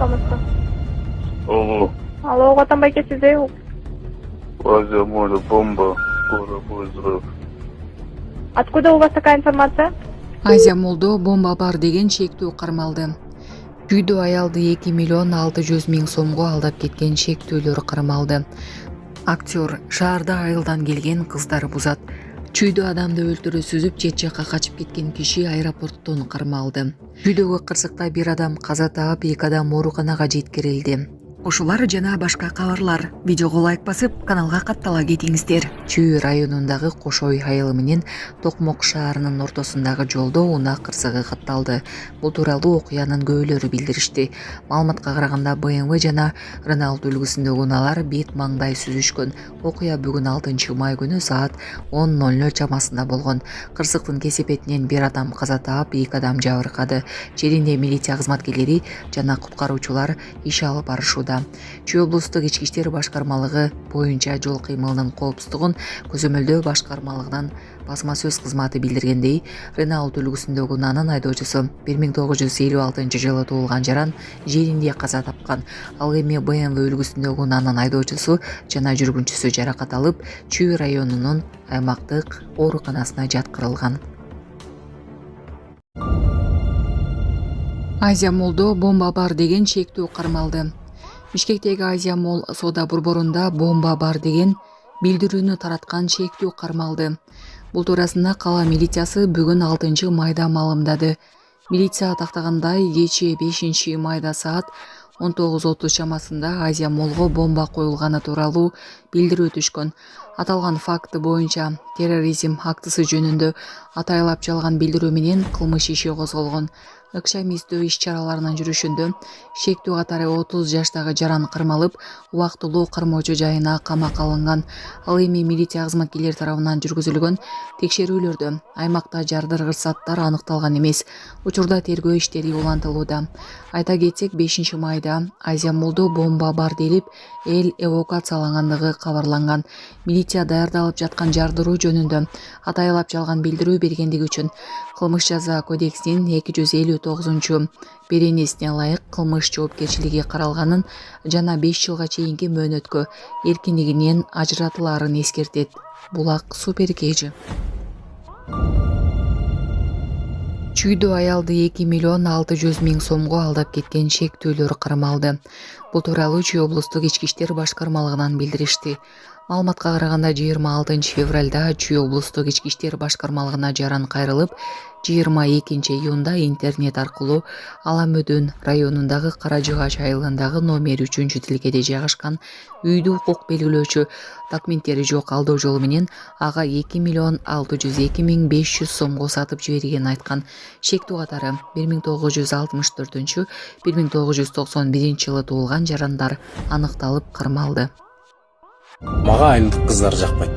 Помощь. Алло, Алло, вот там байки сидел. Азия море, бомба, скоро будет взрыв. Откуда у вас такая информация? Азия молдо бомба бар деген шектүү кармалды. Күйдүү аялды 2 миллион 600 миң сомго алдап кеткен шектүүлөр кармалды. Актер шаарда айылдан келген кыздар бузат. Чүйдүү адамды өлтүрүү сүзүп чет жакка качып кеткен киши аэропорттон кармалды. Чүйдөгү кырсыкта бир адам каза таап, 2 адам ооруканага жеткирилди. Ушулар жана башка кабарлар. Видеого лайк басып, каналга каттала кетиңиздер. Чүй районундагы Кошой айылы менен Токмок шаарынын ортосундагы жолдо унаа кырсыгы катталды. Бул тууралуу окуянын көбөлөрү билдиришти. Маалыматка караганда BMW жана Renault үлгүсүндөгү унаалар бет маңдай сүзүшкөн. Окуя бүгүн 6 май күнү саат 10:00 чамасында болгон. Кырсыктын кесепетинен бир адам каза таап, 2 адам жабыркады. Жеринде милиция кызматкерлери жана куткаруучулар иш алып барышууда. Чүй облустук ички иштер башкармалыгы боюнча жол кыймылынын коопсуздугун көзөмөлдөө башкармалыгынан басма сөз кызматы билдиргендей, Renault үлгүсүндөгү унаанын айдоочусу 1956 жылы туулган жаран жеринде каза тапкан. Ал эми BMW үлгүсүндөгү унаанын айдоочусу жана жүргүнчүсү жаракат алып, Чүй районунун аймактык ооруканасына жаткырылган. Азия молдо бомба бар деген шектүү кармалды. Бишкектеги Азия мол соода борборунда бомба бар деген билдирүүнү тараткан шектүү кармалды. Бул туурасында кала милициясы бүгүн 6 майда маалымдады. Милиция тактагандай кечээ 5 майда саат 19:30 чамасында Азия молго бомба коюлганы тууралуу билдирүү түшкөн. Аталган факты боюнча терроризм актысы жөнүндө атайлап жалган билдирүү менен кылмыш иши козголгон. Ыкшам издөө иш-чараларынын жүрүшүндө шектүү катары 30 жаштагы жаран кармалып, убактылуу кармоочу жайына камакка алынган. Ал эми милиция кызматкерлери тарабынан жүргүзүлгөн текшерүүлөрдө аймакта жардыргыч заттар аныкталган эмес. Учурда тергөө иштери улантылууда. Айта кетсек, 5 майда Азия молдо бомба бар делип, эл эвакуациялангандыгы кабарланган. Милиция даярдалып жаткан жардыруу жөнүндө атайлап жалган билдирүү бергендиги үчүн Кылмыш жаза кодексинин 259 беренесине ылайык кылмыш жоопкерчилиги каралганын жана 5 жылга чейинки мөөнөткө эркиндигинен ажыратылаарын эскертет. Булак Суперкейжи. Чүйдүү аялды 2 миллион 600 миң сомго алдап кеткен шектүүлөр кармалды. Бул тууралуу Чүй облустук ички иштер башкармалыгынан билдиришти. Маалыматка караганда 26 февралда Чүй облустук ички иштер башкармалыгына жаран кайрылып, 22 июнда интернет аркылуу Аламөдөн районундагы Каражыгач айылындагы номер 3-тилкеде жайгашкан үйдү укук белгилөөчү документтери жок алдоо жолу менен ага 2 миллион 602 миң 500 сомго сатып жибергенин айткан. Шектүү катары 1964-1991 жылы туулган жарандар аныкталып кармалды. Мага айылдык кыздар жакпайт.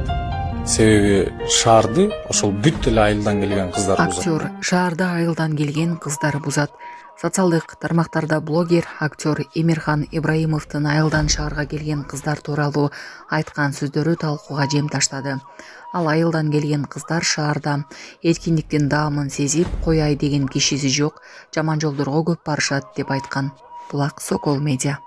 Себеби шаарды ошол бүт эле айылдан келген кыздар бузат. Актер шаарда айылдан келген кыздар бузат. Социалдык тармактарда блогер актер Эмирхан Ибраимовдун айылдан шаарга келген кыздар тууралуу айткан сөздөрү талкууга жем таштады. Ал айылдан келген кыздар шаарда эркиндиктин даамын сезип, кояй деген кишиси жок, жаман жолдорго көп барышат деп айткан. Булак Сокол Медиа.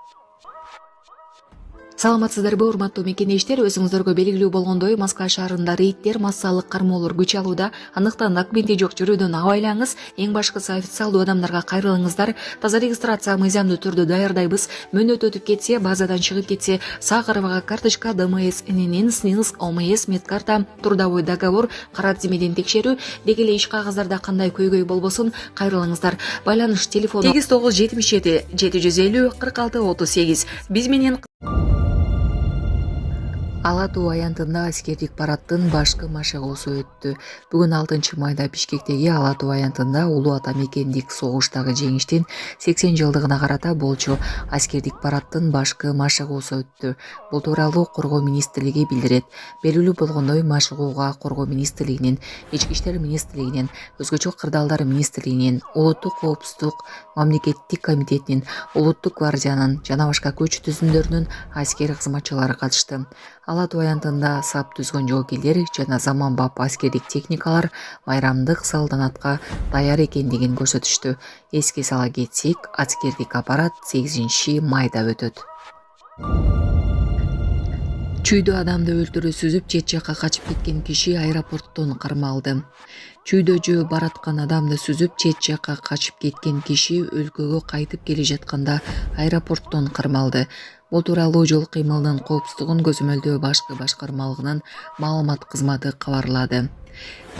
Саламатсыздарбы, урматтуу мекенештер, өзүңүздөргө белгилүү болгондой, Москва шаарында рейдтер, массалык кармоолор күч алууда. Андыктан документи жок жүрүүдөн абайлаңыз. Эң башкысы официалдуу адамдарга кайрылыңыздар. Таза регистрация мыйзамдуу түрдө даярдайбыз. Мөөнөт өтүп кетсе, базадан чыгып кетсе, Сахарова карточка, ДМС, ННН, СНИЛС, ОМС, медкарта, трудовой договор, кара тизмеден текшерүү, деги эле иш кагаздарда кандай көйгөй болбосун, кайрылыңыздар. Байланыш телефону 8977 750 46 38. Биз менен Ала Тоо аянтында аскердик парадтын башкы машыгуусу өттү. Бүгүн 6 майда Бишкектеги Ала Тоо аянтында улуу ата мекендик согуштагы жеңиштин 80 жылдыгына карата болчу аскердик парадтын башкы машыгуусу өттү. Бул тууралуу Коргоо министрлиги билдирет. Белгилүү болгондой, машыгууга Коргоо министрлигинин, Ички иштер министрлигинин, өзгөчө кырдаалдар министрлигинин, улуттук коопсуздук мамлекеттик комитетинин, улуттук гвардиянын жана башка көч түзүмдөрүнүн аскер кызматчылары катышты. Ала Алат аянтында сап түзгөн жоокерлер жана заманбап аскердик техникалар майрамдык салтанатка даяр экендигин көрсөтүштү. Эске сала кетсек, аскердик аппарат 8 майда өтөт. Чүйдө адамды өлтүрүү сүзүп чет жакка качып кеткен киши аэропорттон кармалды. Чүйдөжү бараткан адамды сүзүп чет жакка качып кеткен киши өлкөгө кайтып келе жатканда аэропорттон кармалды. Бул тууралуу жол кыймылынын коопсуздугун көзөмөлдөө башкы башкармалыгынын маалымат кызматы кабарлады.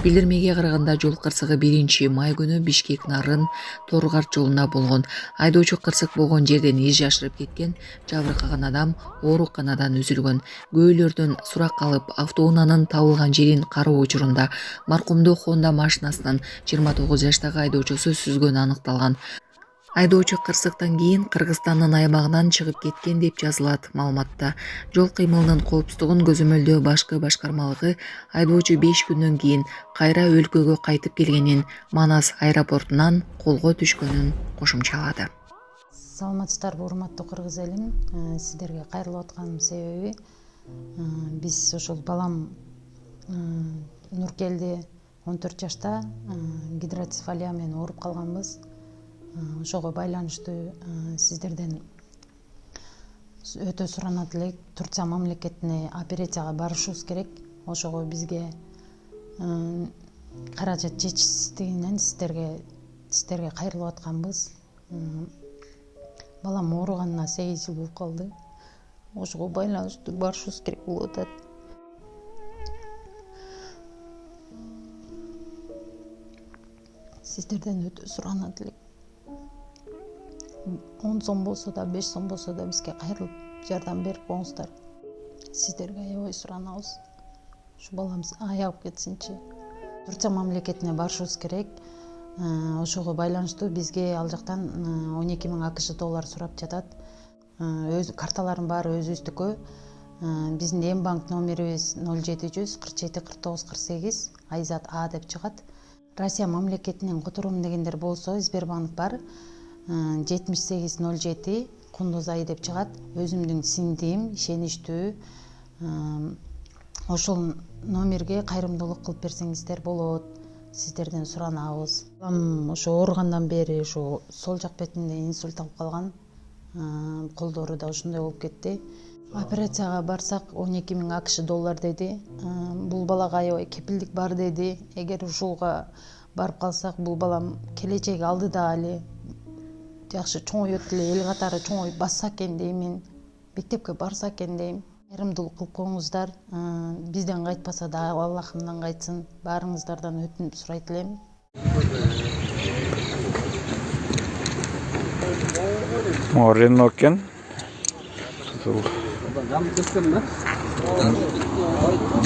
Билдирмеге караганда жол кырсыгы 1 май күнү Бишкек Нарын Торгарт жолунда болгон. Айдоочу кырсык болгон жерден из жашырып кеткен, жабыркаган адам ооруканадан үзүлгөн. Күбөлөрдөн сурак алып, автоунаанын табылган жерин кароо учурунда маркумду Honda машинасынын 29 жаштагы айдоочусу сүзгөнү аныкталган. Айдоочу кырсыктан кийин Кыргызстандын аймагынан чыгып кеткен деп жазылат маалыматта. Жол кыймылынын коопсуздугун көзөмөлдөө башкы башкармалыгы айдоочу 5 күндөн кийин кайра өлкөгө кайтып келгенин, Манас аэропортунан колго түшкөнүн кошумчалады. Саламатсыздарбы, урматтуу кыргыз элим. Сиздерге кайрылып атканымдын себеби биз ошол балам Нуркелди 14 жашта гидроцефалия менен ооруп калганбыз. Ошого байланыштуу сиздерден өтө суранат элек. Турция мамлекетине операцияга барышыбыз керек. Ошого бизге каражат жетишсиздигинен сиздерге кайрылып атканбыз. Балам ооруганына 8 жыл болуп калды. Ошого байланыштуу барышыбыз керек болуп атат. Сиздерден өтө суранат элек. 10 сом болсо да, 5 сом болсо да бизге кайрылып жардам берип коюңуздар. Сиздерге аябай суранабыз. Ушу баламыз аягып кетсинчи. Турция мамлекетине барышыбыз керек. Ошого байланыштуу бизге ал жактан 12 000 АКШ доллар сурап жатат. Өз карталарым бар, өзүбүздүкү. Биздин эм банк номерибиз 0700 47 49 48 Айзат А деп чыгат. Россия мамлекетинен котором дегендер болсо Сбербанк бар. 7807 Кундуз Ай деп чыгат. Өзүмдүн сиңдим, ишеничтүү. Ошол номерге кайрымдуулук кылып берсеңиздер болот. Сиздерден суранабыз. Ошо ооругандан бери ошо сол жак бетинде инсульт алып калган. Колдору да ошондой болуп кетти. Операцияга барсак 12 000 АКШ доллар деди. Бул балага аябай кепилдик бар деди. Эгер ушулга барып калсак, бул балам келечеги алдыда эле жакшы чоңойот эле, эл катары чоңоюп басса экен деймин. Мектепке барса экен дейм. Кайрымдуулук кылып коюңуздар. Бизден кайтпаса да Аллахымдан кайтсын. Баарыңыздардан өтүнүп сурайт элем. Рено экен.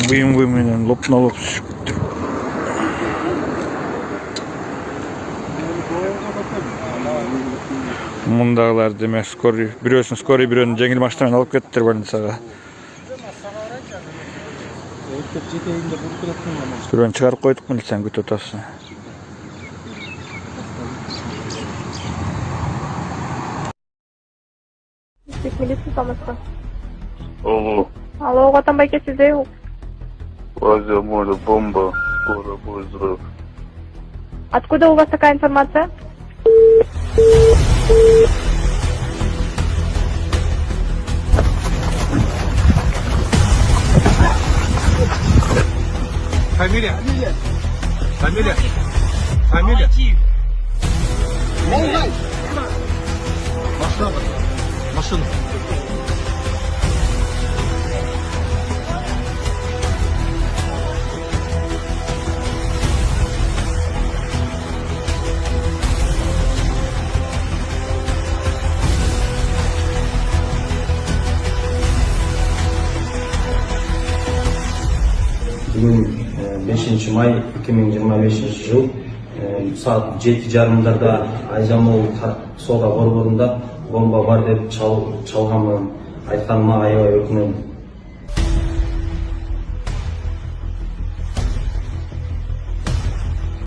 Буюм менен лопнулуп түшүптү. Мундагылар демек бирөөсүн скорый, бирөөнү жеңил машина менен алып кеттиер больницага. Бирөөнү чыгарып койдук, милицияны күтүп атабыз. Милиция Томаска. Алло, Атамбайке сизде. возле моря бомба, скоро будет взрыв. Откуда у вас такая информация? Фамилия? Машина. Бүгін 5 май 2025 жыл саат 7:30 Айжамол соода борборунда бомба бар деп чалганын айтканыма аябай өкүнөм.